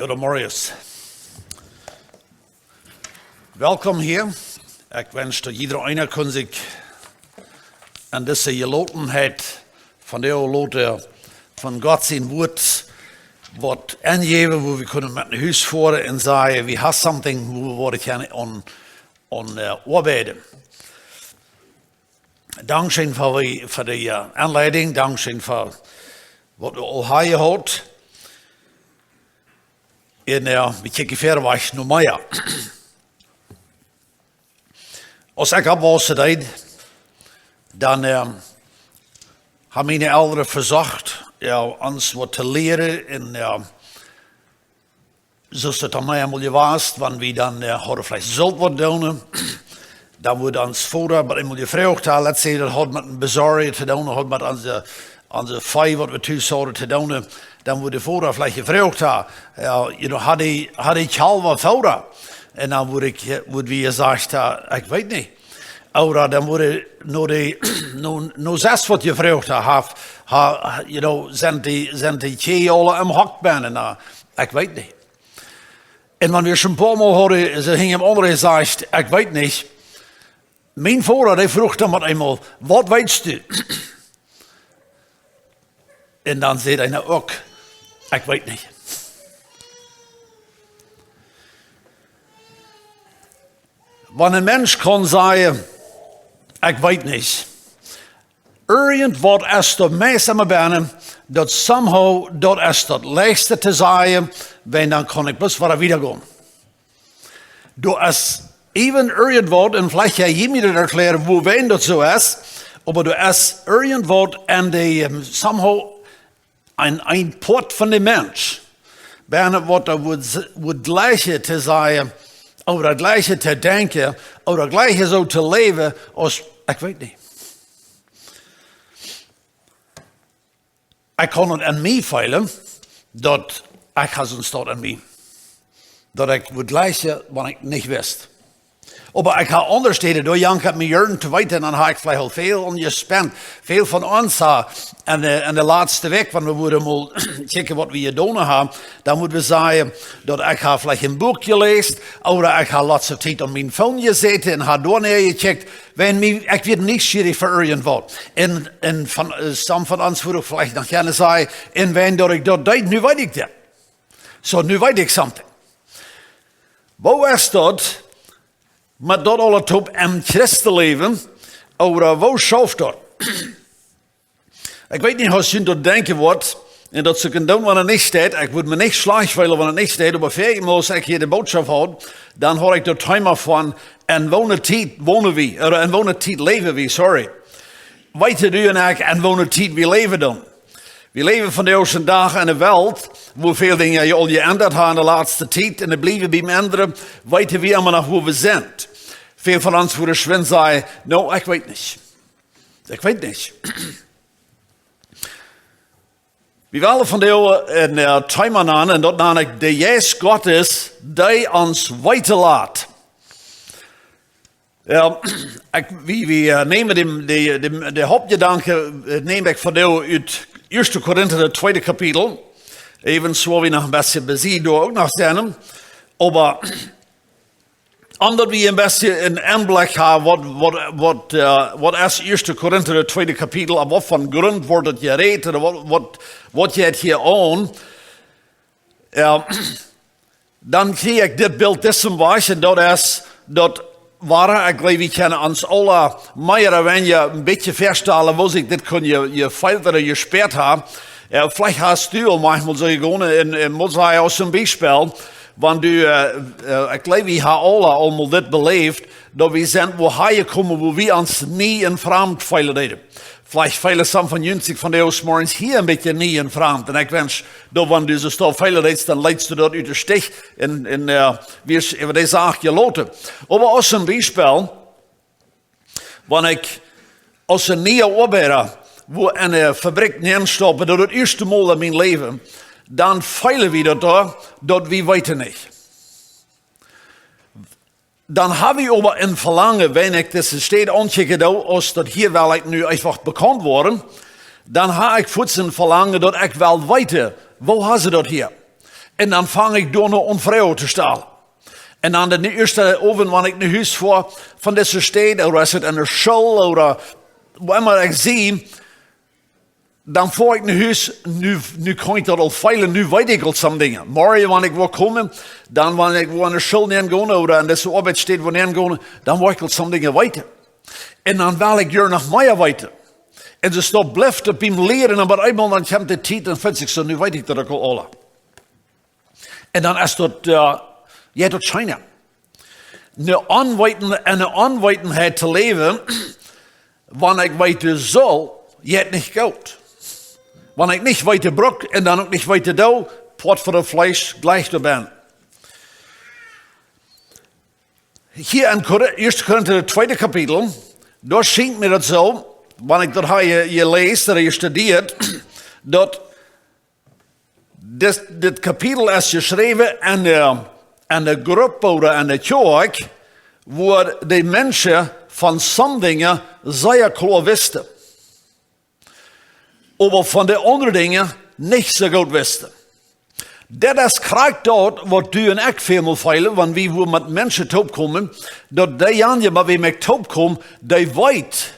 Goedemorgen. Welkom hier. Ik wens dat iedereen kan zich aan deze gelotenheid van de loten van God zijn woord wat aangeven, waar we kunnen met een huis voeren en zeggen, we hebben something waar we worden gaan arbeiden. Dankzij voor de aanleiding, dankzij voor wat we al hier gehad. En we kijken verder weg naar mij. Als ik op was tijd, dan hebben mijn ouderen verzocht ons wat te leren. En zoals het aan mij allemaal was, wanneer we dan hadden vielleicht zult wat doen. Dan wordt ons vader, maar eenmaal gevraagd, laat zeggen, dat had met een bezorger te doen, had met onze vijf wat we thuis hadden te doen. Dan wordt de vader vielleicht gevraagd, had hij halve vader? En dan wordt we gezegd, ik weet niet. Oder dan wordt nog zes wat gevraagd, zijn die twee alle am hok binnen? Ik weet niet. En wanneer we schon een paar maal hadden, ze gingen hem onder gezegd, ik weet niet. Mijn vader die vroeg dan met eenmaal, wat weet u? En dan zei hij nou ook, ik weet niet. Wanneer een mens kan zeggen, ik weet niet. Irgendwat is dat meeste me binnen, dat somehow dat is dat leegste te zeggen, en dan kan ik best weer gaan. Dat is even irgendwat, en vielleicht ga je me dat erklären, hoe wen dat zo is, maar dat is irgendwat en de somehow een pot van de mens. Bijna wat er wordt gleiche te zeggen, of het gleiche te denken, of het gleiche zo te leven, als, ik weet niet. Ik kan het aan mij veilen, dat ik ga zo'n stad aan mij. Dat ik het gleiche wat ik niet wist. Maar ik ga anders steden, door Jan gaat me jaren te weten, en dan ga ik vielleicht al veel on je spend. Veel van ons en de laatste week, wanneer we worden mal kijken wat we hier doen hebben, dan moeten we zeggen, dat ik ga vielleicht een boek gelezen, of ik ga laatste tijd op mijn phone gezeten en ga door naar je gecheckt. Ik weet niet schierig voor irgendwat. En some van ons würde ik vielleicht nog gerne zeggen, en wenn dat ik dat deed, nu weet ik dat. Zo, nu weet ik something. Waar is dat? Maar dat alle top en christenleven, over waar schaft dat? Ik weet niet hoe je dat denken wordt, en dat ze kunnen doen wat er niet staat. Ik moet me niet slecht voelen wat er niet staat, maar veel als ik hier de boodschap had, dan hoor ik dat thema van, en wonen tijd leven we, sorry. Weet je en ik, en wonen tijd we leven dan. We leven van de eerste dagen in de wereld, waar veel dingen je al geänderd hebben in de laatste tijd, en het blijven bij anderen, weten we allemaal nog hoe we zijn. Veel van ons worden schwin zeggen, nou, ik weet niet. Ik weet niet. We willen van de een thema aan, en dat namelijk de Geist Gottes, die ons weiterlaat. We nemen de hoofdgedanke, neem ik van de uit 1 Korinther, het tweede kapitel. Even zo we nog een beetje bezien door ook nog zijn. Maar omdat we een beetje een aanblik hebben, wat is 1 Korinther, het tweede kapitel, en wat van grond wordt het gereed, en wat je het hier aan, dan krijg ik dit beeld tussen was, en dat is, dat waar ik geloof, we kunnen ons alle meer wenn je een beetje verstellen, was ik dit kun je filteren, je speert hebben. Vielleicht hast du al manchmal so gewoon, en moet hij als een bijspel, want ik geloof, we hebben allemaal dit beleefd, dat we zijn waar je komen, waar we ons niet in vreemd veilen deden. Vielleicht veilen some van jullie van de morgens hier een beetje niet in vreemd. En ik wens dat wanneer du zo veilen deed, dan leidst du dat uit de stich en weer deze zaak gelaten. Maar als een bijspel, wanneer ik als een nieuwe arbeider, wo in een fabriek neerstoppen, dat het eerste mal in mijn leven, dan veilen we dat daar, dat we weten niet. Dan hebben we aber een verlangen, wenn ik deze stad aankijk, als dat hier wel ik nu einfach bekend worden, dan heb ik voets een verlangen dat ik wel weet, wo hebben ze dat hier? En dan vang ik door naar onvrouw te stellen. En dan de eerste oven, wanneer ik naar huis voor van deze stad, of is het in de school, of waar ik zie, dan voor ik naar huis, nu kan ik dat al veilen, nu weet ik al some dingen. Morgen, wanneer ik wil komen, dan wanneer ik wil naar de school gaan, of in deze arbeidsstad wil gaan, dan wil ik al some dingen weten. En dan wil ik hier nog meer weten. En ze stond blijft op hem leren, maar eenmaal dan komt de tijd en vindt ik zo, nu weet ik dat ik al alle. En dan is dat, dat China. Een aanweten te leven, wanneer ik weten zal, je niet goed. Wanneer ik niet weten brok en dan ook niet weten doe, pot voor het vlees gleich erbij. Hier in 1 Korinther, het tweede kapitel, daar ziet me dat zo, wanneer ik dat je leest, dat je studeert, dat dit kapitel is geschreven aan de groep en de kerk, waar de mensen van sommige dingen zeer klaar wisten. Maar van de andere dingen niet zo goed wisten. Dat is krijgt dat wat u en ik veel feilen, want wie we met mensen opkomen, dat die jaren waar we met opkomen, die weet.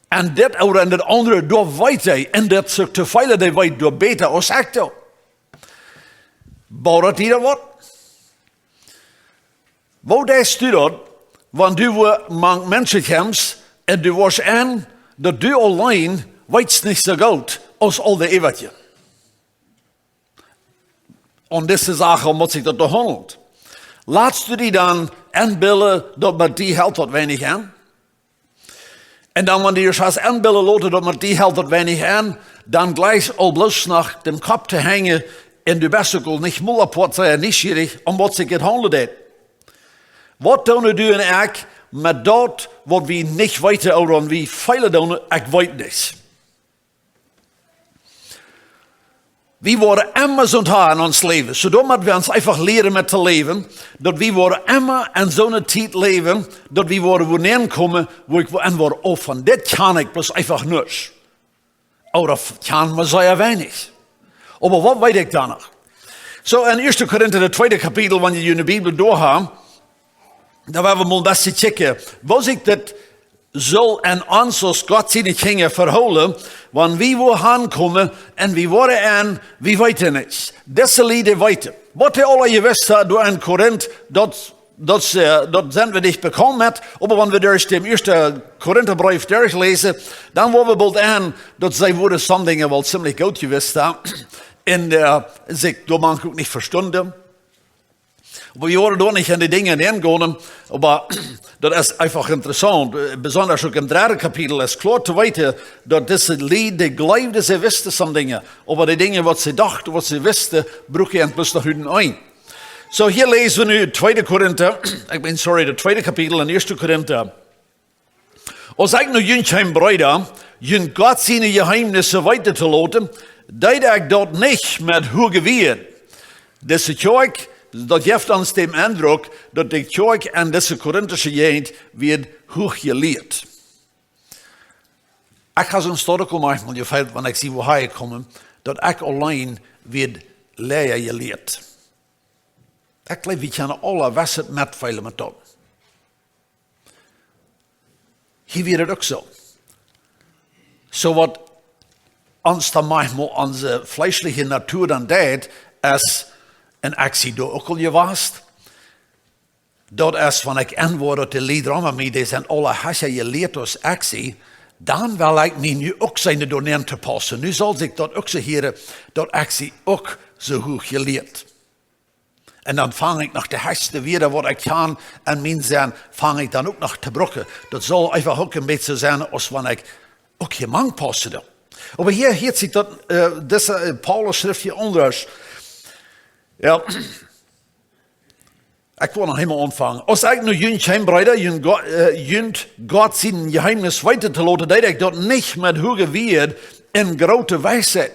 En dit oude en dat andere, door weet hij. En dat ze te feilen, die weet door beter als ik doe. Bouwt die dat wat? Wat is u dat? Want du mang mensen komt en du was aan dat du alleen weet niet zo goed als al de eeuwige. En deze zaken moet zich dat handelt. Laatst u die dan aanbillen dat met die helpt wat weinig aan. En dan wanneer je als aanbillen laten dat met die helpt wat weinig aan, dan gleich al bloos naar de kop te hangen en du best ook al niet moe op wat zij nieuwsgierig om wat zich het handelt. Wat doen we en ik met dat wat we niet weten of we feilen doen, ik weet niet. We worden immer zo'n haar in ons leven. Zodat we ons einfach leren met te leven. Dat we worden immer in zo'n tijd leven. Dat we worden wanneer komen. En worden, oh van dit kan ik dus einfach niets. Oh dat kan maar zeer weinig. Maar wat weet ik dan nog? Zo in 1 Korinther, het tweede kapitel, wanneer je in de Bijbel doorgaat. Dan hebben we mal best te checken. Was ik dat zal en ons als God zijn dingen verholen, want wie wil aankomen en wie worden aan, wie weten niet. Deze lieden weten. Wat alle je wist door in Korinthe, dat zijn we niet bekend met, maar wanneer we door de eerste Korintherbrief doorlezen, dan worden we bald aan dat zij worden sommige dingen wel ziemlich goed gewist en zich door manche ook niet verstonden. Maar we worden door niet in die dingen ingaan, maar dat is einfach interessant. Besonders ook in het derde kapitel is klaar te weten dat deze lied, die geloofden, ze wisten sommige dingen. Maar die dingen wat ze dachten, wat ze wisten, broek je plus naar hun een. Zo hier lezen we nu het tweede kapitel in 1 Korinther. Als ik nu jullie bruider, jullie God zijn geheimnissen weiter te laten, deed ik dat niet met hoge weer. Deze kerk, dat geeft ons de indruk dat de kerk en deze Korinthische jeugd werd hoog geleerd. Ik ga zo'n stad komen, want ik zie waar hij komen, dat ik alleen werd leren geleerd. Ik geloof, we kunnen alle wedstrijd metveilen met dat. Hier werd het ook zo. Zo wat ons dan manchmal onze vleeselijke natuur dan deed, is, en ik zie dat ook al geweest, dat is wanneer ik antwoord op de liederen met mij, die zijn alle hasje geleerd als ik zie, dan wil ik me nu ook zijn door neer te passen. Nu zal ik dat ook zeggen, dat ik zie ook zo goed geleerd. En dan vang ik nog de hasje weer wat ik kan en mijn zijn, vang ik dan ook nog te brokken. Dat zal einfach ook een beetje zijn als wanneer ik ook je man passen. Maar hier ziet dat, deze Paulus schrift hier anders. Ja, ik wil nog helemaal ontvangen. Als ik nu jullie heenbreide, jullie God zijn geheimnis weiter te laten, deed ik dat niet met hoge weer en grote wijsheid.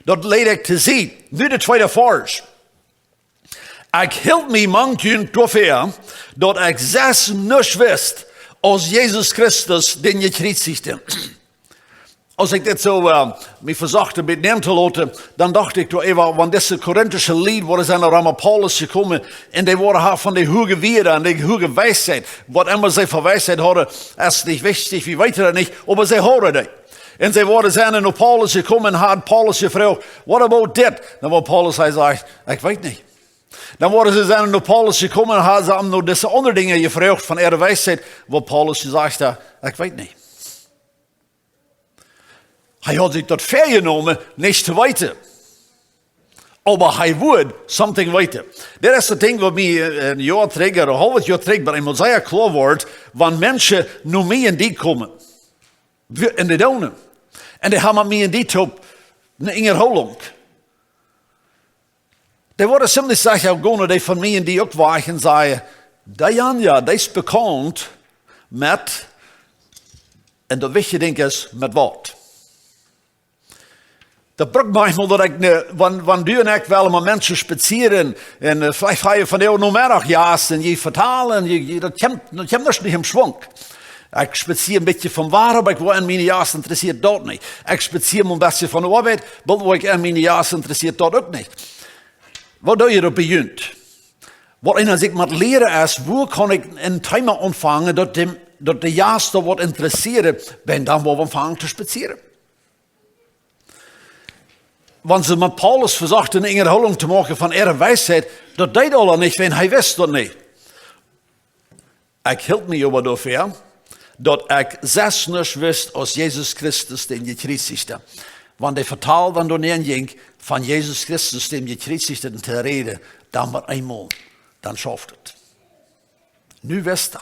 Dat leed ik te zien. Nu de tweede vers. Ik hield me mang jullie toever, dat ik zes niets wist, als Jezus Christus den je gekruisigde. Als ik dit zo me verzocht een beetje nemen te laten, dan dacht ik, want deze Korinthische lied worden zijn er allemaal Paulus gekomen en die worden van de hoge Werde en de hoge wijsheid. Wat immer ze voor wijsheid hadden, is niet wichtig, wie weten dat niet, maar ze horen dat. En ze worden zijn naar Paulus gekomen en had Paulus gevraagd, what about dit? Dan wordt Paulus zei, ik weet niet. Dan worden ze zijn naar Paulus gekomen en hadden ze hem nog deze andere dingen gevraagd van de wijsheid, wat Paulus gezegd had, ik weet niet. Hij had zich tot vergenomen, niets te weten. Maar hij wilde something weten. Dat is het ding wat mij een jaar terug, een half jaar terug, bij Mosiah klaar wordt, wanneer mensen naar mij en die komen. In de donen. En die hebben mij en die op een ingerholing. Die worden ziemlich sicher gaan, die van mij en die ook waren en zeiden, Diana, die is bekend met, en dat weet je denk is, met wat? Dat brukt manchmal dat ik, wanneer du en ik wel met mensen spazieren en vielleicht ga je van de namiddag jaast en je vertalen en dat komt dus niet in schwung. Ik spazier een beetje van waar, maar ik word in mijn jaast interesseert dat niet. Ik spazier een beetje van de arbeid, maar word ik in mijn jaast interesseert dat ook niet. Wat doe je er begint? Wat als ik moet leren is, hoe kan ik een thema ontvangen dat de jaast er wordt interesseren, ben dan wel ontvangen te spazieren. Want ze met Paulus verzochten een ingerholing te maken van ihre wijsheid, dat deed al niet, want hij wist dat niet. Ik hield me over daarvoor, dat ik zes niets wist als Jezus Christus, den gekruisigde. Want hij vertaalde dan door een ging van Jezus Christus, den gekruisigde, te reden, dan maar eenmaal, dan schaft het. Nu wist hij.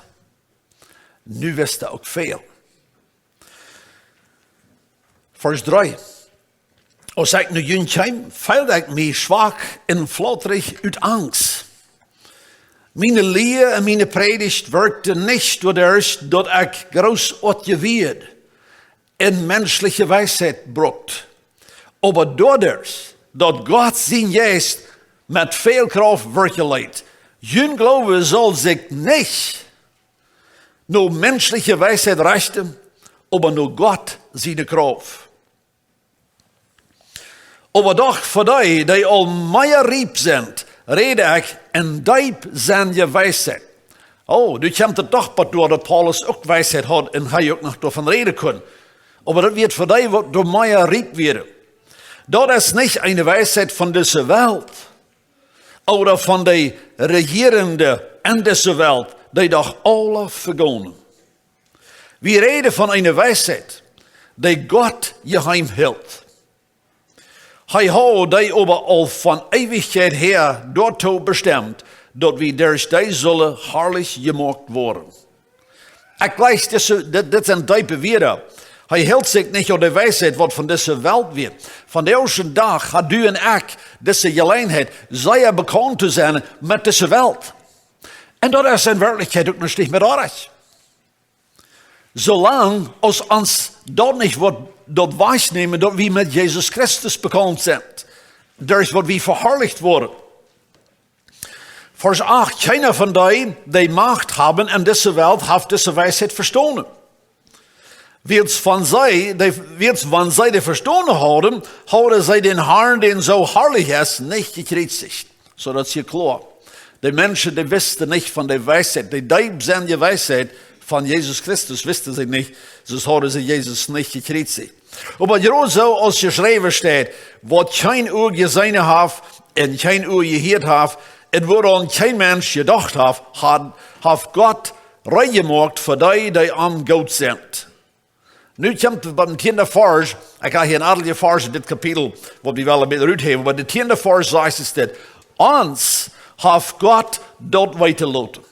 Nu wist hij ook veel. Vers 3. Als ik nu jong kwam, voelde ik me zwak en flotterig uit angst. Mijn leer en mijn predigt werkte niet doordat dat ik groot uitgeweerd en menselijke wijsheid brokt. Maar doordat dat God zijn Geist met veel kracht werken leidt. Jun geloven zal zich niet naar menselijke wijsheid richten, maar naar God zijn kracht. Maar doch voor die al meer riep zijn, rede ik en diep zijn je wijsheid. Oh, nu komt het toch maar door dat Paulus ook wijsheid had en hij ook nog daarvan reden kon. Maar dat wordt voor die wat door meer riep werden. Dat is niet een wijsheid van deze wereld. Oder van de regerende in deze wereld, die doch alle vergonen. We reden van een wijsheid die God geheim hield. Hij had die aber al van eeuwigheid her daartoe bestemd, dat we durch die zullen herrlich gemaakt worden. Ik lees dit zijn diepe woorden. Hij hield zich niet op de wijsheid wat van deze wereld werd. Van de eerste dag had u en ik deze gelegenheid zeer bekend te zijn met deze wereld. En dat is in werkelijkheid ook nog niet meer aardig. Zolang als ons dat niet wordt, dat waarnemen dat we met Jezus Christus bekend zijn. Daar is wat we verherrlicht worden. Vers 8, keiner van die macht hebben in deze wereld heeft deze wijsheid verstonden. Wanneer zij de verstonden houden, houden zij den Herrn, den zo herrlich is, niet gekreuzigt. Zodat ze klaar. De mensen die wisten niet van de wijsheid, die diep zijn de wijsheid van Jezus Christus, wisten ze niet. Dus hadden ze Jezus niet gekreuzigt. Maar gewoon zo als geschreven staat, wat geen oor gezien heeft en geen oor gehoord heeft, en waaraan geen mens gedacht heeft God reingemaakt voor die aan God zijn. Nu komt het bij de tiende vers, ik ga hier een aantal vers in dit kapitel, wat we wel een beetje uitgeven, maar de tiende vers zegt het dit, ons heeft God dat weten laten.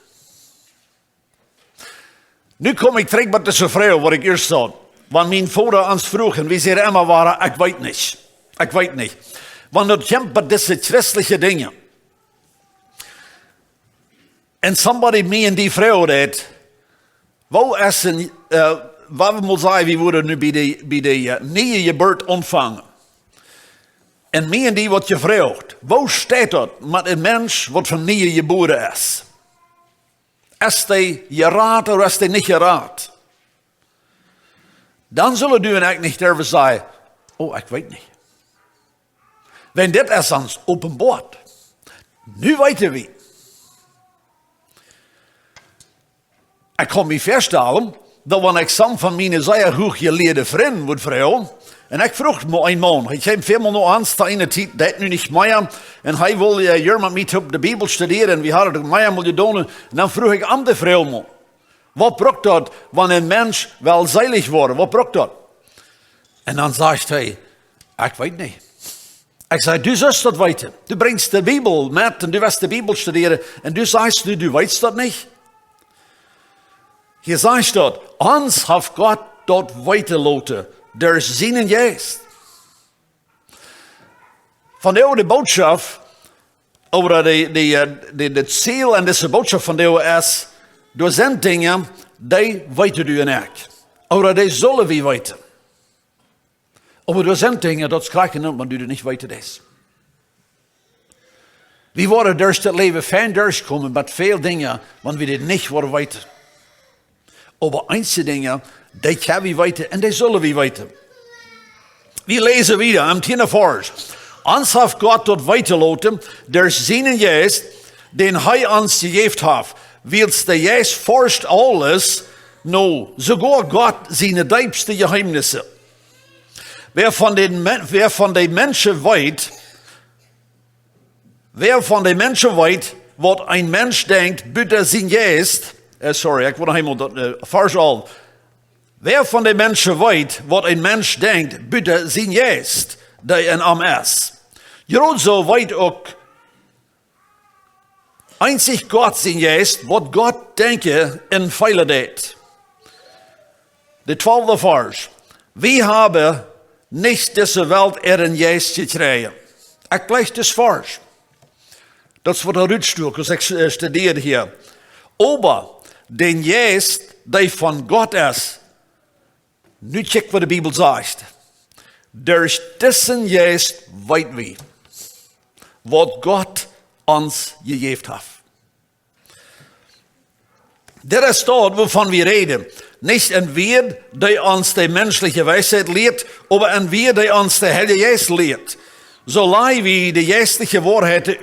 Nu kom ik terug met deze vrouw, wat ik eerst zei. Want mijn vader ons vroeg, en we zeiden immer waren, ik weet niet. Ik weet niet. Want het komt met deze christelijke dingen. En somebody me en die vrouw dat, waar is een, wat we moeten zeggen, we worden nu bij de nieuwe geboorte ontvangen. En me en die wordt gevraagd, waar staat dat met een mens wat van nieuwe geboren is? Is hij geraad of is hij niet geraad? Dan zullen du en ik niet durven zeggen, oh, ik weet niet. Wenn dit is ons openbaart. Nu weten we. Ik kan me voorstellen, dat wanneer ik samen van mijn zeer hoog geleerde vrienden moet vragen, en ik vroeg me een man, ik heb veel nog aan in de tijd, dat nu niet meer, en hij wil hier met mij op de Bijbel studeren, en we hadden het meer moeten doen, en dan vroeg ik aan de vrouw me, wat brokt dat, wanneer een mens wel zeilig wordt, wat brokt dat? En dan zegt hij, ik weet niet. Ik zei, du zult dat weten. Du brengt de Bijbel met en du wirst de Bijbel studeren, en du zegt, du weet dat niet. Je zegt dat, ons heeft God dat weten laten, door zijn Geist. Van de boodschap over de ziel en deze boodschap van de is, door zijn dingen, die weten u en ik. Over die zullen we weten. Aber door zijn dingen, dat krijg je niet, maar du niet weten is. We worden door het leven fijn doorkomen met veel dingen, want we dit niet worden weten. Aber einzelne dingen, die gaan we weten en die zullen we weten. We lezen weer am 10 vers. Ons heeft God tot weten laten, door zijn Geist, den hij ons gegeven heeft. Wils de Geist forscht alles, nou, sogar God zijn diepste geheimnissen. Wer van de mensen weet, wat een mens denkt, buiten zijn Geist, sorry, ik wil nog eenmaal dat vers al. Wer van de mensen weet, wat een mens denkt, buiten zijn Geist, die in hem is. Je zo weet ook, einzig God zijn Geist, wat God denken in vele deed. De 12e vers. We hebben niet deze wereld een Geist gekregen. Ik lees dit vers. Dat is wat er uitstuk, als ik studeer hier. Aber den Geist, die van God is. Nu check wat de Bijbel zegt. Door deze Geist weten we wat God ons gegeven heeft. Dit is dat waarvan we reden. Niet een weer die ons de menselijke wijsheid leert, maar een weer die ons de Heilige Geest leert. Zolang we de geestelijke waarheden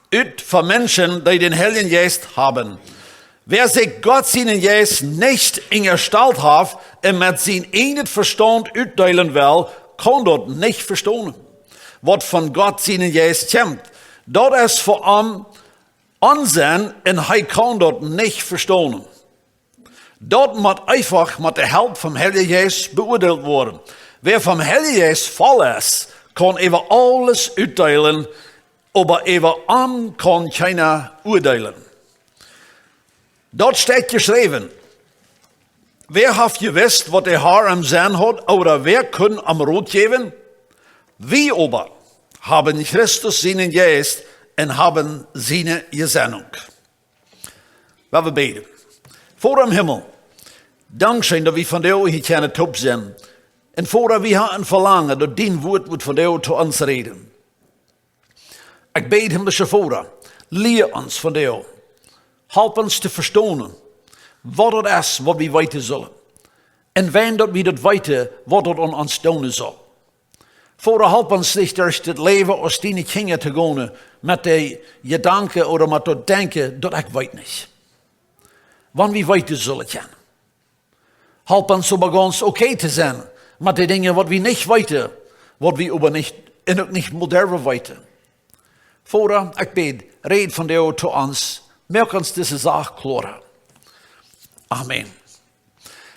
uit van mensen die den Heiligen Geist hebben. Wer zich God zijn Geist niet ingesteld heeft en met zijn eigen verstand uitdelen wil, kan dat niet verstaan. Wat van God zijn Geist komt, dat is voor hem aanzien en hij kan dat niet verstaan. Dat moet einfach met de hulp van Heilige Geest beoordeeld worden. Wer van Heilige Geest vol is, kan even alles uitdelen, maar even hem kan keiner oordelen. Dat staat geschreven. Wer heeft gewusst wat de Heer am zijn had, oder wer kan am Rot geven? Wie aber haben Christus zijn Geist en hebben zijn gezendung. We beten. Voor am Himmel, dankzij dat we van jou hier kunnen top zijn. En voordat we gaan verlangen dat die woord moet van jou tot ons reden. Ik bid hem dus voor, leer ons van jou. Help ons te verstaan wat het is wat we weten zullen. En wanneer dat we dat weten, wat het aan ons doen zal. Voor help ons niet door het leven als die kinderen te gaan met de gedanken of met het denken dat ik weet niet. Wanneer we weten zullen gaan. Help ons om ons oké te zijn met de dingen wat we niet weten, wat we aber niet en ook niet moeten weten. Vader, ik bid, red van jou tot ons, maak ons deze zaak klaar. Amen.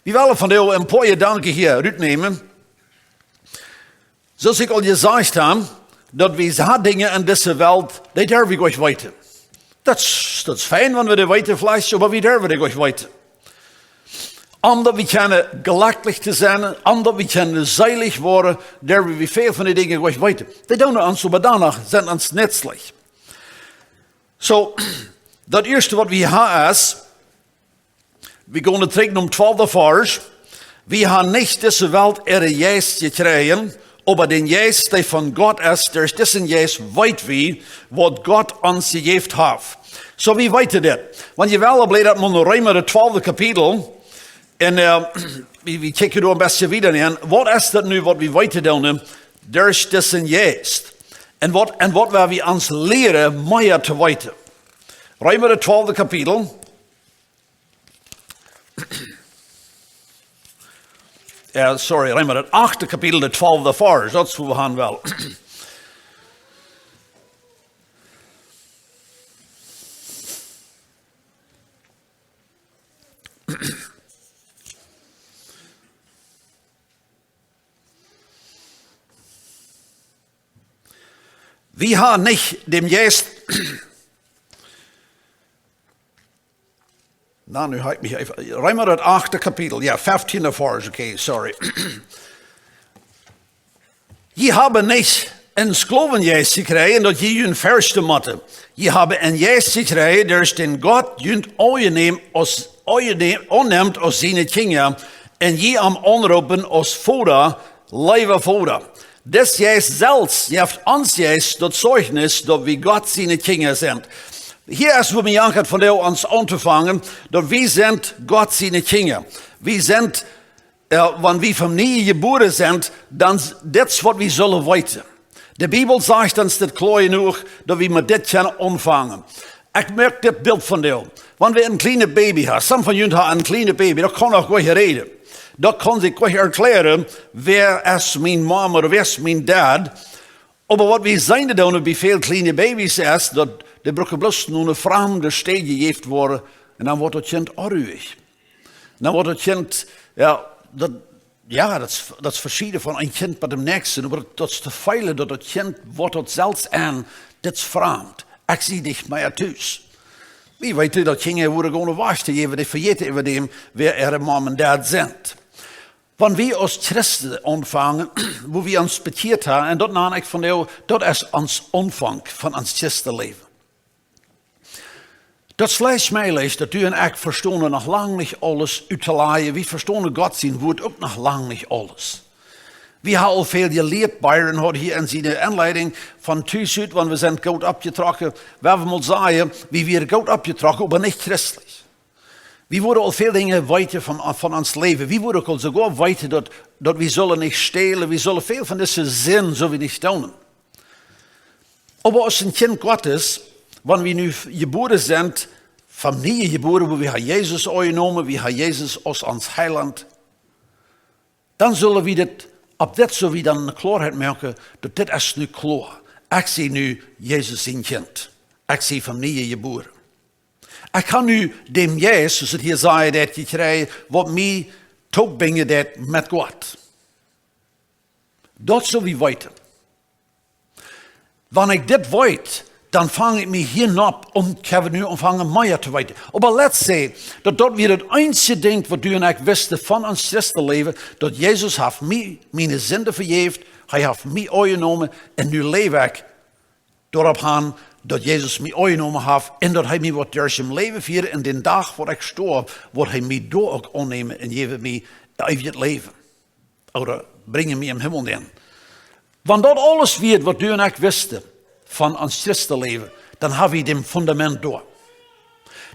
We willen van jou een paar danken hier uitnemen. Zoals ik al gezegd heb, dat we zo'n dingen in deze wereld, die durven we weten. Dat is fijn, wanneer we de weten vlees, maar we durven die weten. Omdat we kunnen gelukkig te zijn, omdat we kunnen zeilig worden, durven we veel van die dingen weten. Die doen ons, maar daarna zijn ons netselijk. Zo, dat eerste wat we hebben is, we gaan het trekken om 12 vers. We hebben niet deze wereld Geist gekregen, maar den Geist die van God is, door deze Geist weten we wat God ons gegeven heeft. Zo, wie weten dit? Want je wel blij dat we nog ruim met het 12e kapitel En we kijken door een beetje weer in. Wat is dat nu wat we weten doen? Durch dessen Geist. En wat waar we ons leren meer te weten. Römer het 12e kapitel. Römer het 8e kapitel, de 12e vers. Dat is hoe we gaan wel. Wir haben nicht dem Geist, nu habe ich mich einfach, Römer het 8e kapitel, ja, 15e vers, okay, sorry. Je haben nicht een Sklovengeist gekregen, dat je hun verste moeten. Je hebben een geest gekregen, dus den God junt onneemt als zijn kinderen, en je am onroepen als vader, lieve vader. Des Geist zelfs geeft ons Geist dat Zeugnis dat we God zijn kinderen zijn. Hier is wat mij aangaat van jou ons aan te vangen, dat wij zijn God zijn kinderen. We zijn, wanneer we familie geboren zijn, dan dat is wat we zullen weten. De Bijbel zegt ons dat klaar genoeg, dat we met dit kunnen ontvangen. Ik merk dit beeld van jou. Wanneer we een kleine baby hebben, some van jullie hebben een kleine baby, dat kan nog goed reden. Dat kan zich goed erklären, wer is mijn mama of wer is mijn dad. Maar wat we zijn er dan bij veel kleine baby's is, dat de broeken bloos nu een vreemde steed gegeven worden, en dan wordt het kind onruhig. Dan wordt het kind, dat is verschillend van een kind met de nächste. Maar dat is te veel dat het kind wordt het zelfs aan, dit is vreemd. Ik zie dich meer thuis. Wie weet dat kinderen worden gewoon wachten, die vergeten over dem, wer ihre mom en dad zijn. Wanneer we als christen ontvangen, hoe we ons bekeerd hebben, en dat naam ik van jou, dat is ons omvang van ons christenleven. Dat slechts mij leest, dat u en ik verstaan nog lang niet alles uit te laaien. We verstaan God zijn woord ook nog lang niet alles. We hebben al veel geleerd, Byron had hier in zijn inleiding van thuis uit, want we zijn goed opgetrokken. We hebben al zeggen, we werden goed opgetrokken, maar niet christelijk. We worden al veel dingen weten van ons leven. We worden ook al sogar weten dat we zullen niet stelen. We zullen veel van deze zin zullen we niet doen. Maar als een kind God is, wanneer we nu geboren zijn, familie geboren, waar we hebben Jezus aangenomen, we hebben Jezus als ons heiland, dan zullen we dit, op dit zullen we dan klaarheid maken, dat dit is nu klaar. Ik zie nu Jezus zijn kind. Ik zie familie geboren. Ik kan nu dem Geist, zoals het hier zei, dat je krijgt, wat mij toebrengen dat met God. Dat zullen we weten. Wanneer ik dit weet, dan vang ik me hierop om nu ontvangen meer te weten. Maar let's say, dat weer het enige ding wat u en ik wisten van ons christenleven, dat Jezus heeft mij mijn zonde vergeven, hij heeft mij aangenomen en nu leef ik doorop gaan dat Jezus mij aangenomen heeft en dat hij mij wat door zijn leven vieren en de dag waar ik storf, wordt hij mij door ook aannemen en geven mij eeuwig leven. Of brengen mij in hemel in. Want dat alles weer wat u en ik wisten van ons christenleven, dan hebben we dem fundament door.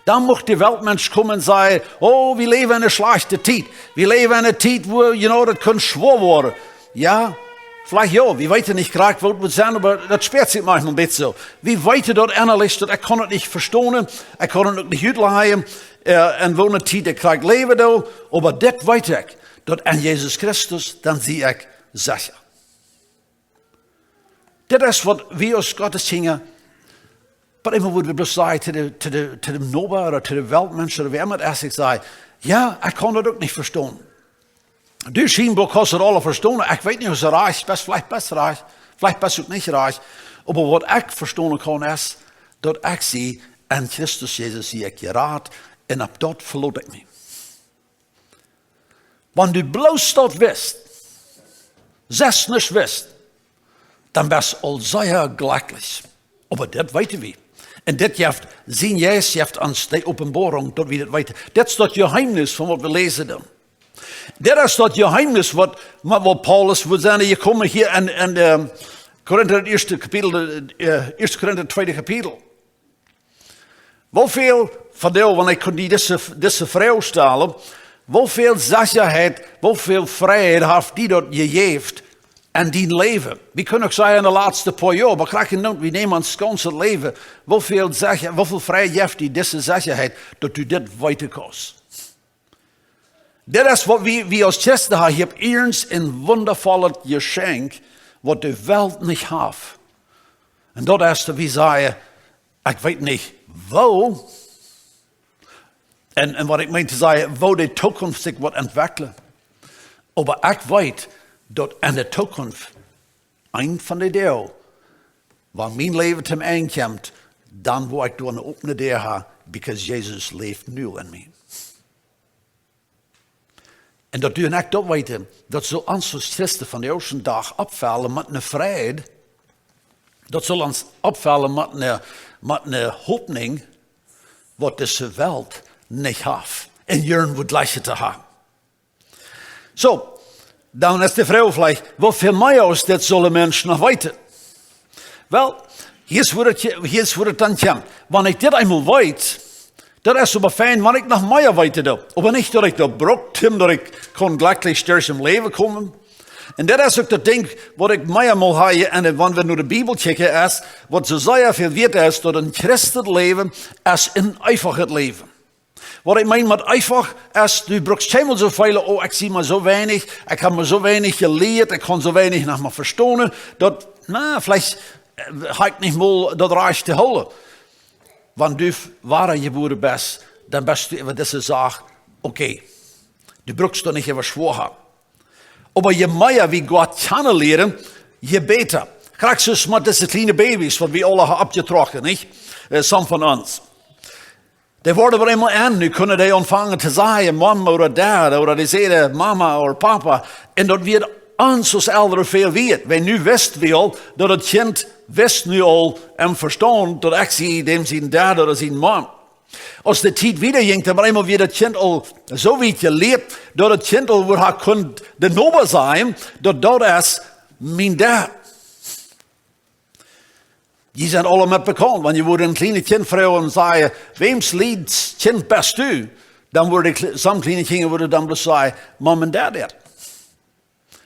Dan mocht de weltmens komen en zeggen, oh, we leven in een slechte tijd. We leven in een tijd waar, dat kan zwaar worden. Ja, vielleicht ja, we weten niet graag wat het zijn, maar dat speelt zich manchmal een beetje zo. We weten dat innerlijk, dat ik kan het niet verstaan, ik kan het ook niet uitleggen, en woon een tijd, ik krijg leven door, maar dit weet ik, dat in Jezus Christus, dan zie ik sicher. Dit is wat we als Gottes zingen. Maar immer worden we bloos zeggen to de nobel of to de weltmensen, of wie immer het is, zeggen, ja, ik kan dat ook niet verstaan. Du schijnbaar kan het alle verstaan. Ik weet niet of ze reich is, vielleicht best reich, vielleicht best ook niet reich. Maar wat ik verstaan kan is, dat ik zie, in Christus Jezus zie ik je raad, en op dat verloot ik me. Want du bloos dat wist, zes niet wist, dan was al zeer glücklich. Maar dat weten we. En dit heeft zijn Geist, heeft ons de openbaring, dat we dat weten. Dit is dat geheimnis van wat we lezen dan. Dit is dat geheimnis wat Paulus wil zeggen. Je komt hier in Korinther het eerste kapitel, 1 Korinther het tweede kapitel. Hoeveel van jou, want ik kon deze vrouw stellen, hoeveel zekerheid, hoeveel vrijheid heeft die dat gegeven en die leven? We kunnen ook zeggen in de laatste paar jaar, maar krijg je nooit, we nemen ons ganse leven. Hoeveel vrijheid heeft die deze zekerheid dat u dit weten kan? Dit is wat we als christen hebben. Je hebt eens een wondervolle geschenk wat de wereld niet heeft. En dat is dat we zeggen, ik weet niet waar. En wat ik meen te zeggen, waar de toekomst zich wordt ontwikkelen. Maar ik weet dat in de toekomst, een van de deel, waar mijn leven ten einde komt, dan word ik door een opene deur hebben, because Jezus leeft nu in mij. En dat doe ik dat weten, dat zal ons als christen van de eerste dag opvallen met een vrijheid. Dat zal ons opvallen met een hoopning, wat deze wereld niet heeft. En jaren wordt lijstje te hebben. Zo, dan is de vraag vielleicht, hoeveel meer als dit zullen mensen nog weten? Wel, hier is hoe het dan komt. Wanneer ik dit eenmaal weet, dat is zo fijn, wanneer ik nog meer weten doe. Maar niet dat ik dat brokt heb, dat ik kon gelijk sterk in leven komen. En dat is ook dat ding wat ik meer moet hebben. En wanneer we naar de Bijbel kijken, is wat zo zeer veel weet is, dat een christen leven is een eenvoudig leven. Wat ik meen met eenvoudig is, du brukst helemaal zoveel, oh, ik zie maar zo weinig, ik heb maar zo weinig geleerd, ik kan zo weinig nog maar verstaan, dat, vielleicht ga ik niet meer dat reich te houden. Wanneer du ware geboren bent, dan best du over deze zaak oké. Du brukst er niet even schwor hebben. Maar je meer wie God kennen leren, je beter. Krijg zoals met deze kleine baby's, wat we alle hebben opgetrokken, niet? Some van ons. Die worden er eenmaal aan, nu kunnen die ontvangen te zeggen, mama of dad, of die zeggen mama of papa. En dat wird ons als ouderen veel weet. Wij nu wisten we al, dat het kind wist nu al en verstond, dat ik zie dem zijn dad of zijn mom. Als de tijd wieder ging, dan eenmaal weer het kind al zo weet geleerd, dat het kind al weer kon de nobe zijn, dat is mijn dad. Die zijn alle met bekend. Wanneer je wordt een kleine kind vragen en zeggen, weems lied kind best u? Dan worden sommige kleine kinderen dan zeggen, mom en dad.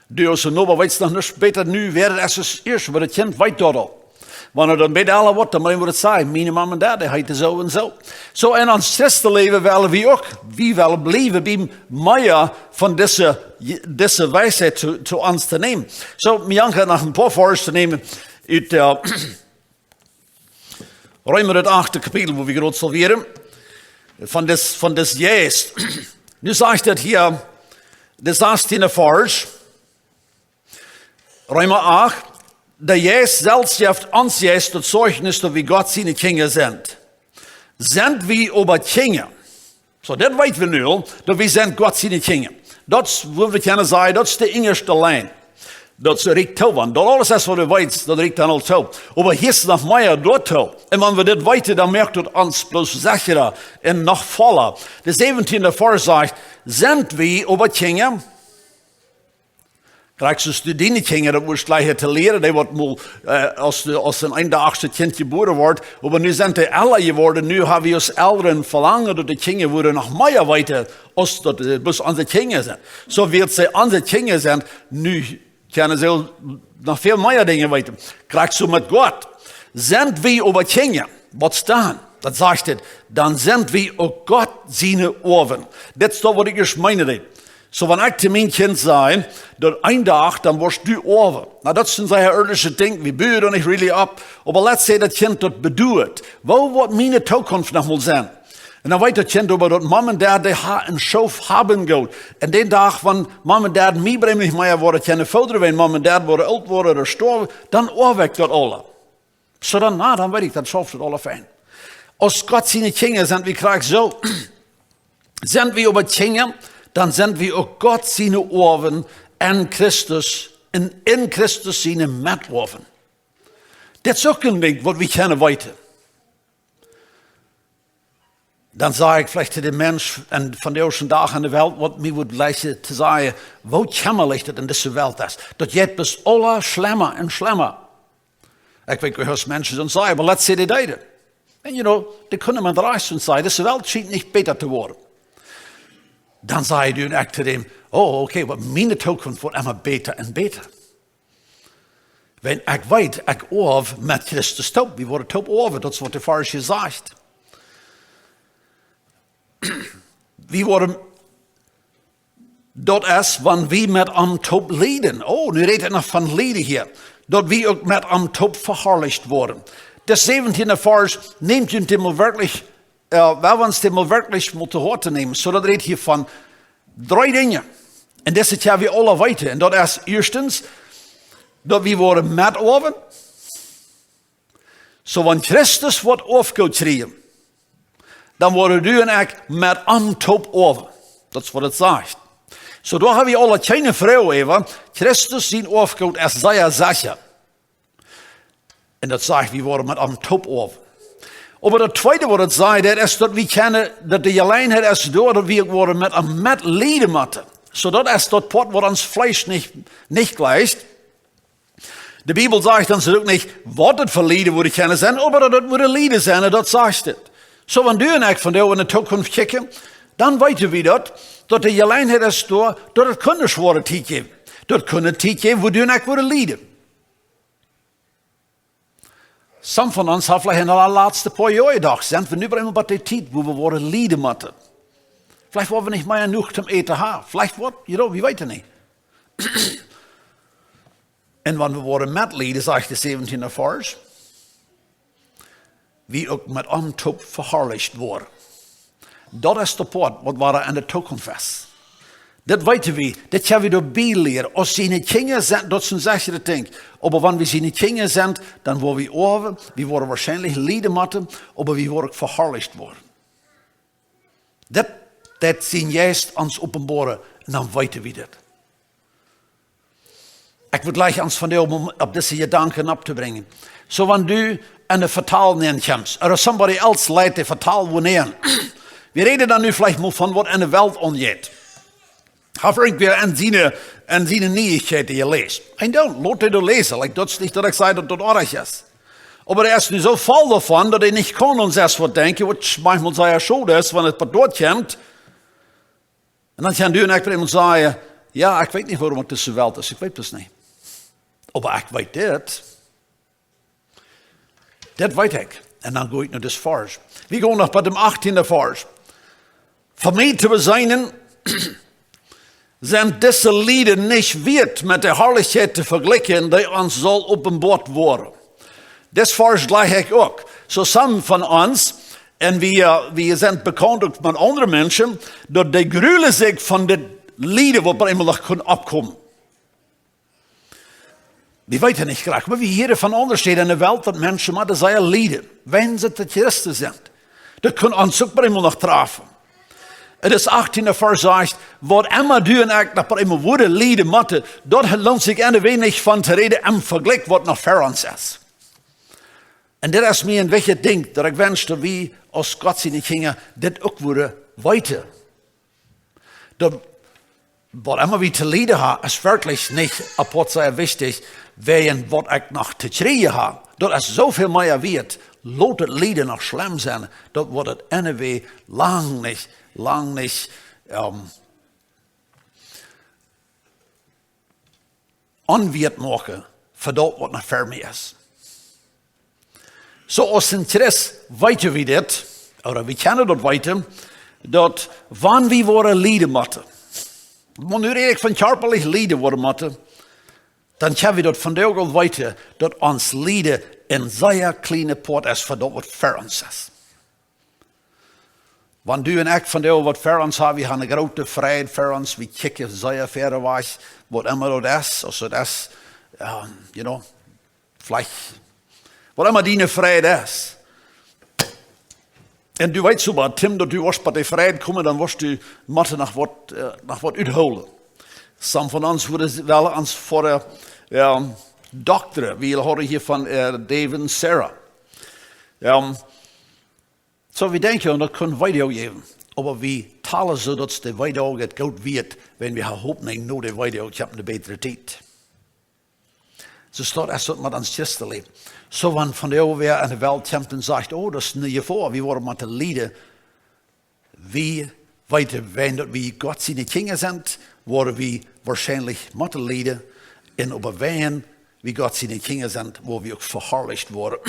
Du als een nobe weet nog niet beter nu, wer het is eerst, maar het kind weet dat al. Wanneer dan bij alle wordt, dan moet het zeggen, mijn mom en dad, die heet zo en zo. Zo in ons christen leven willen we ook, wie willen blijven bij meer van deze wijsheid te ons te nemen. Zo, ik ga nog een paar voor's te nemen uit Römer het 8e kapitel, wo we groot solveren, van des Geist. Nu zegt het hier, de 16e vers, Römer 8, der Geist selbst geeft ons Geist tot Zeugnis, dat we God zijn Kinder zijn. Zijn we aber Kinder? Zo, dat weten we nu al, dat we zijn God zijn Kinder. Dat is, wat we kunnen zeggen, dat is de eerste lijn. Dat riekt toe, want dat alles is wat we weten, dat riekt dan al toe. Maar hier is nog meer door toe. En wanneer we dit weten, dan merkt het ons plus zekerder en nog voller. De 17e vers zegt, zijn we aber Kinder? Krijg je studienkinderen, dat wordt gleich te leren, die wordt mal, als een eindagste kind geboren wordt. Maar nu zijn die alle geworden, nu hebben we als ouderen verlangen, dat de kinderen worden nog meer weten, als dat dus onze kinderen zijn. Zo wird ze onze kinderen zijn, nu kunnen ze nog veel meer dingen weten. Krijg je met God. Zijn we aber Kinder? Wat staan? Dat zegt het. Dan zijn we ook God zijn oven. Dit is wat ik eerst meine. Zo wanneer ik te mijn kind zei, dat een dag, dan word je over. Nou, dat is een zeer eerlijke ding, we buren er niet really op. Maar laat zeggen dat kind dat bedoelt. Wat wordt mijn toekomst nog mal zijn? En dan weet het kind over dat mom en dad een schoof hebben gaat. En die dag, wanneer mom en dad mij niet meer worden kunnen voederen, wanneer mom en dad worden oud worden of sterven, dan overwekt dat alle. Zo dan weet ik, dat schoof het alle fijn. Als God zijn kinderen zijn, we krijgen zo. Zijn we over kinderen? Dan zijn we ook God zijn oven en Christus, en in Christus zijn metoven. Dat is ook een ding wat we kunnen weten. Dan zeg ik vielleicht de mens en van de eerste dag in de wereld, wat mij wordt lijken te zeggen, wat jammerlijk dat in deze wereld is. Dat je het best alle slimmer en slimmer. Ik weet niet hoe mensen dan zeggen, maar laat ze dit deden. En die kunnen met de rest van zeggen, deze wereld schijnt niet beter te worden. dann sei du und zu dem, oh, okay, aber meine Zukunft wird immer besser und besser. Wenn ich weiß, ich auf mit Christus taub, wie wurde taub auf, das wird der Pfarrer gesagt. Wie wurde dort ist, wenn wir mit am Taub leiden. Oh, nu redet noch von Lieden hier. Dort wir auch mit am Taub verherrlicht wurden. Das 17. Vers nehmt uns dem mal wirklich, wir uns dem mal wirklich mal zu Hause nehmen. So, das redet hier von 3 Dingen. Und das ist ja wie alle weiter. Und dort ist erstens, dort wir wurden mit oben. So, wenn Christus wird aufgetrieben, dann wurde du und ich mit am Taub oben. Das ist, was es sagt. So, da haben wir alle keine Frau even. Christus zijn aufgehouden als sehr sicher. Und das sagt, wir worden mit am Top auf. Aber das Zweite, was es sagt, das ist, dass wir kennen, dass die Alleinheit ist da, dass wir worden mit am Leiden machen. So, das ist das Port, wo uns Fleisch nicht gleicht. Die Bibel sagt dann auch nicht, was das für Lieder würde kennen sein, aber das würde Lieder sein, das sagt es. So, wenn du und ich von der in die Zukunft kicken, dann weiter wir das, dass die Alleinheit ist da, dass es keine schwere Zeit geben. Das können Zeit geben, wo du und ich würden leiden. Some von uns haben vielleicht in den letzten paar Jahren gedacht, sind wir nicht mehr bei der Zeit, wo wir wollen leiden müssen. Vielleicht wollen wir nicht mehr genug zum Eten haben. Vielleicht wird, wir weten nicht. Und wenn wir wollen mitleiden, sagt der 17. Vers, wie auch mit Antop verherrlicht worden. Dat is de poort wat waar in de toekomst is. Dat weten we, dat gaan we erbij leren. Als ze niet kinderen zijn, dat is een sichere ding. Maar wanneer we niet kinderen zijn, dan worden we over, we worden waarschijnlijk lijden moeten, maar we worden verherrlicht worden. Dat zien juist ons openbaren en dan weten we dat. Ik wil gleich ons van jou om op deze gedanken op te brengen. Zo wanneer du in de vertaal neemt, of somebody else leidt de vertaal wanneer. Wir reden dann nu vielleicht mal von, was in der Welt angeht. Habe irgendwer an seine Neuigkeiten gelesen. Und dann, Leute, du lesen. Das ist nicht, dass ich sage, dass das ordentlich ist. Aber er ist nicht so voll davon, dass er nicht kann und selbst was denken, was manchmal sehr schade ist, wenn es bei dort kommt. Und dann kann du und ich und sagen, ja, ich weiß nicht, warum das so Welt ist. Ich weiß das nicht. Aber ich weiß das. Das weiß ich. Und dann gehe ich noch das Vers. Wir gehen noch bei dem 18. Vers. Für mich zu sein, sind diese Lieder nicht wert, mit der Herrlichkeit zu vergleichen, die uns soll offenbart worden. Das Vers gleich ich auch. So some von uns, und wir sind bekannt mit anderen Menschen, dass die grülen sich von den Liedern, die bei immer noch abkommen. Die weten nicht gleich, aber wie hier von anderen steht in der Welt, dass Menschen mit sehr Lieder, wenn sie die Christen sind. Das können uns auch bei immer noch treffen. Und das 18. Vers sagt, was immer du und ich noch bei immer wurde Lieder machen, dort lohnt sich ein wenig von zu reden im Vergleich, was noch für uns ist. Und das ist mir ein wichtiges Ding, dass ich wünschte, wie aus Gott seine Kinder, das auch würde weiter. Was immer wir zu Lieder haben, ist wirklich nicht apart sehr wichtig, während was ich noch zu schreien habe. Das ist so viel mehr wert. Laat het Lieder noch schlimm sein, dat wordt het NW lang nicht onwert maken voor dat wat nog voor mij is. So als Interesse weten we dit, oder we kennen dat weten, dat wanneer we worden Lieder maken, maar nu rede ik van körperlich Lieder worden maken, dan kunnen we dat vandaag al weten, dat ons Lieder een zeer kleine poort is voor dat wat voor ons is. Wanneer du en ik vandaag wat voor ons hebben, we hebben een grote vrijheid voor ons, we kijken zeer verder weg, wat immer dat is, als het is, vielleicht, wat immer die vrijheid is. En du weet zo maar, Tim, dat du was bij de vrijheid komen, dan was du moeten nog wat uitholen. Some van ons worden wel ons voor dokter. We horen hier van David en Sarah. So we denken, dat kunnen wij ook geven. Maar we talen zo dat de weidog het goed weet, wanneer we hopen dat de weidog hebben een betere tijd. Zo staat het zo met ons christen leven. Zo van de overweer in de wereld komt en zegt, oh, dat is niet voor, we worden maar te lijden. We weten wij dat we God zijn kinderen zijn, worden we waarschijnlijk moeten leiden. En op wijn wie God zijn kinderen zijn, waar we ook verherrlicht worden.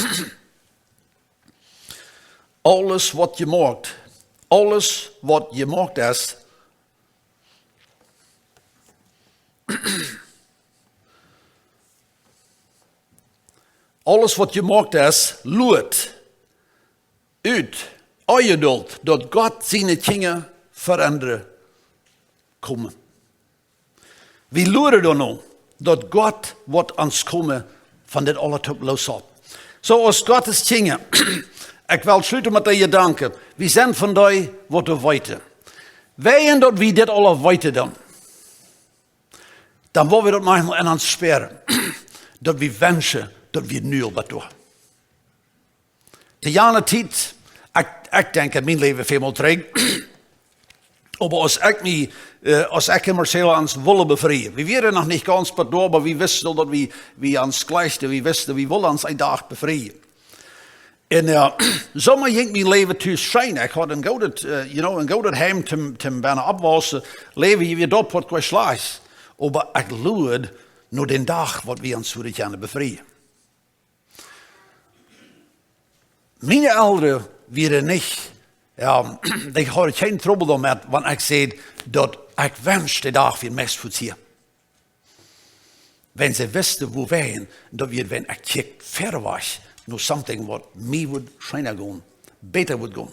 Alles wat je maakt is, alles wat je maakt is, loert uit geduld dat God zijn dingen veranderen komen. We loeren dan nou dat God wat ons komen van dit alle top los op. Zo als God is dingen. Ik wil sluiten met je danken. We zijn vandaag wat we weten. Wij en dat we dit alle weten dan willen we dat manchmal in ons speren. Dat we wensen dat we het nu al wat doen. De jaren tijd, ik denk in mijn leven veel meer terug. Maar als ik Marcel ons willen bevrijden. We waren nog niet ganz bij door, maar we wisten dat we ons gelijksten, we wisten we willen ons een dag bevrijden. En zomaar ging mijn leven thuis schijnen. Ik had een gouden heim te bijna afwassen. Leven je weer op wat qua slags. Maar ik loerde naar den dag wat we ons zouden kunnen bevrijden. Mijn ouderen waren niet, die hadden geen trouble met, want ik zei dat ik wens de dag weer mes voor zien. Wenn ze wisten hoe wij, dat we wenn ik kijk ver was, naar something wat mij would schijnen gaan, beter would gaan.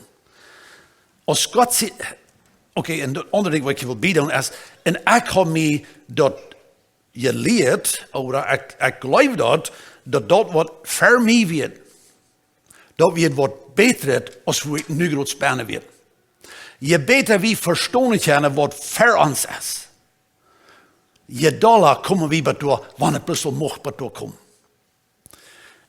Als God zegt, en het andere ding wat je wil bieden is, en ik heb mij dat je leert, of ik geloof dat wat voor mij wordt, dat we het wat beter als we het nu groot spannen weer. Je beter wie verstaan kunnen wat voor ons is. Je dollar komen we bij door, wanneer het best wel mocht bij door komen.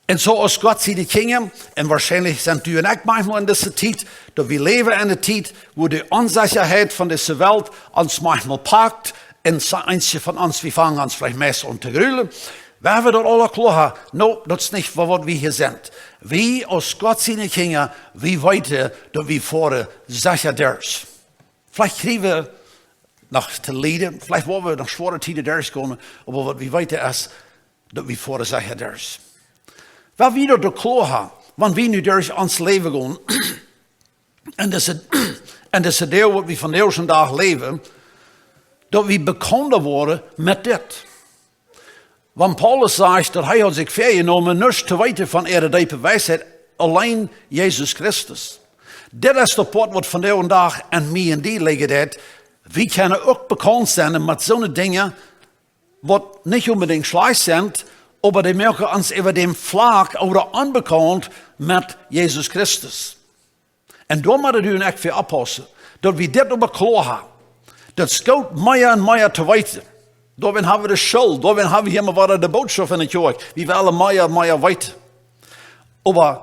En zoals God ziet de dingen, en waarschijnlijk zijn u en ik manchmal in deze tijd, dat we leven in de tijd, waar de onzekerheid van deze wereld ons manchmal pakt, en eentje van ons, we vangen ons vielleicht meestal om te gruwelen. We hebben dat alle klaar. Nou, dat is niet wat we hier zijn. We als God zien dingen, we weten dat we voor sicher durven. Vielleicht krijgen we nog te lijden, vielleicht worden we nog zware tijden durven komen, maar wat we weten is dat we voor sicher durven. Wat we dat klaar hebben, want we nu durven ons leven gaan, en dat is het deel wat we van deze dag leven, dat we bekend worden met dit. Want Paulus zegt dat hij had zich vergenomen niets te weten van diepe wijsheid, alleen Jezus Christus. Dit is de pot wat van deze dag en mij en die liggen dat. We kunnen ook bekend zijn met zo'n dingen, wat niet unbedingt slecht zijn, maar die maken ons over dem vlak of onbekend met Jezus Christus. En daar moet u en ik voor oppassen, dat we dit op klaar hebben. Dat scout meer en meer te weten. Daarin hebben we de schuld. Daarin hebben we helemaal de boodschap in het kerk. We willen meer en meer weten. Maar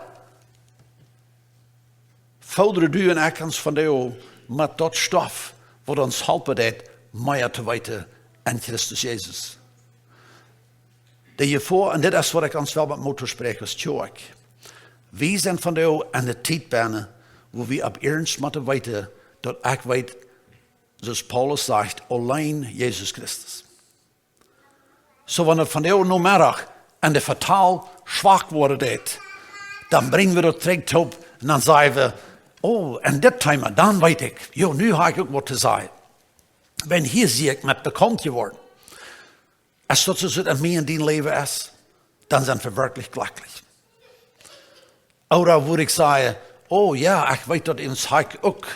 vorderen u en ik ons van jou met dat stof wat ons helpen dat meer te weten in Christus Jezus. Dat je voor, en dit is wat ik ons wel met moeten spreken als kerk. We zijn van jou in de tijd bijna, waar we op ernst moeten weten dat ik weet, zoals Paulus zegt, alleen Jezus Christus. Zo wanneer van jou no middag en de vertaal zwak worden, dan brengen we dat terug op en dan zeggen we, en dit thema, dan weet ik, nu heb ik ook wat te zeggen. Ben hier zie ik met bekend geworden. Als dat zoals het in mij en die leven is, dan zijn we werkelijk gelukkig. Oder wo ik zeggen, ik weet dat in Haik ook,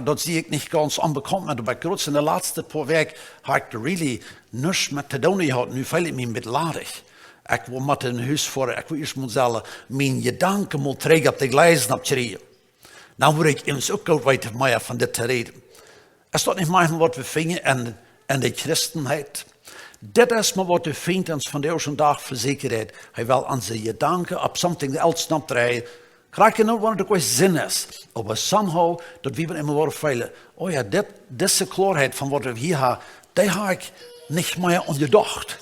dat zie ik niet ganz onbekend met, maar groot in de laatste paar weken heb ik er really niets met te doen gehad. Nu voel ik me bedladig. Ik wil met een huis voor, ik wil eerst moeten mijn gedanken moet terug op de gleisen op te dan word ik eens ook goed weten meer van dit te reden. Is dat niet manchmal wat we vinden in de christenheid? Dit is maar wat we vinden ons van deze dag verzekerd. Hij wil onze gedanken op something else opdraaien. Krijg je nou wat er zin is. Maar somehow, dat we immer worden veilen. Deze klaarheid van wat we hier hebben, die heb ik niet meer onderdacht.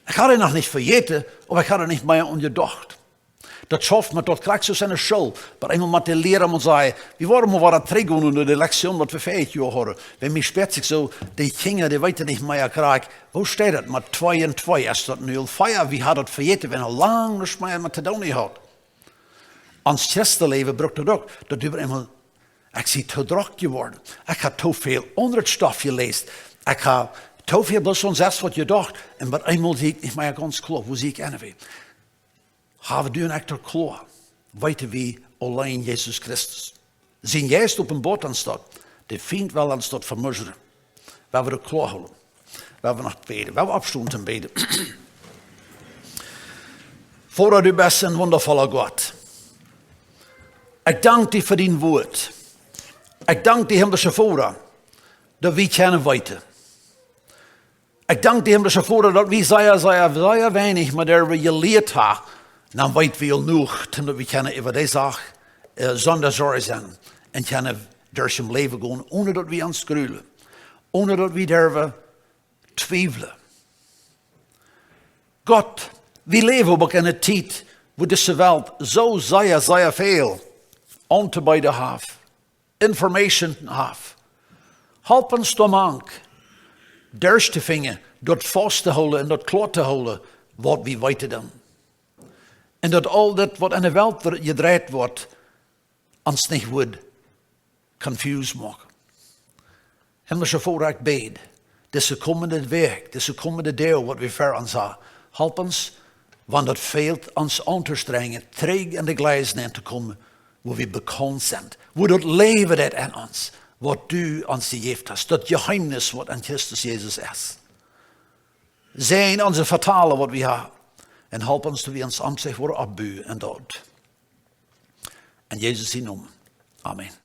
Ik had het nog niet vergeten, maar ik had het niet meer onderdacht. Dat schafft man, dat krijgt zo zijn schul. Maar eenmaal met de leren moet zeggen, we worden maar wat teruggaan onder de lektion wat we 5 jaar hadden. Wenn mij spijt zich zo, die kinderen, die weten niet meer krijgen. Hoe staat het met 2 en 2? Is dat nu al 4? Wie had het vergeten, wenn lang niet meer met te doen had? Ons christenleven brukt het ook. Dat we eenmaal, ik zie te druk geworden. Ik heb te veel andere stof gelezen. Ik heb te veel bloos van zelfs wat je dacht. En maar eenmaal zie ik niet meer ganz klaar. Hoe zie ik en Hebben we een echter klaar? Weten we alleen Jezus Christus? Zijn Geist op een boot aan staat. De vriend wel aan staat vermuzzelen. We hebben de klaar houden. We hebben nog beden. We hebben opstonden te beden. Voordat u best een wondervolle God. Ik dank u voor die woord. Ik dank de hemelse Vader dat we kunnen weten. Ik dank de hemelse Vader dat we zeer weinig, maar dat we geleerd hebben. Dan weten we al genoeg, dat we kunnen over deze zaak zonder zorgen zijn. En kunnen door zijn leven gaan, ohne dat we ons gruwelen. Ohne dat we durven twijfelen. God, we leven ook in een tijd waar deze wereld zo zeer veel aan te bieden heeft. Information heeft. Help ons dan durst te vinden, dat vast te houden en dat klaar te houden wat we weten dan. En dat al dat wat in de wereld gedraaid wordt, ons niet wordt confused maken. Hemelse Vader, ik bid, deze komende week, deze komende deel wat we voor ons hebben, help ons, want het veelt ons aan te strengen, terug in de glijzen te komen, waar we bekend zijn. Waar dat leven dat in ons, wat u ons gegeven hebt, dat geheimnis wat in Christus Jezus is. Zijn onze vertalen wat we hebben. En help ons dat we ons aanzicht worden opbuwen en dat. En Jezus in naam. Amen.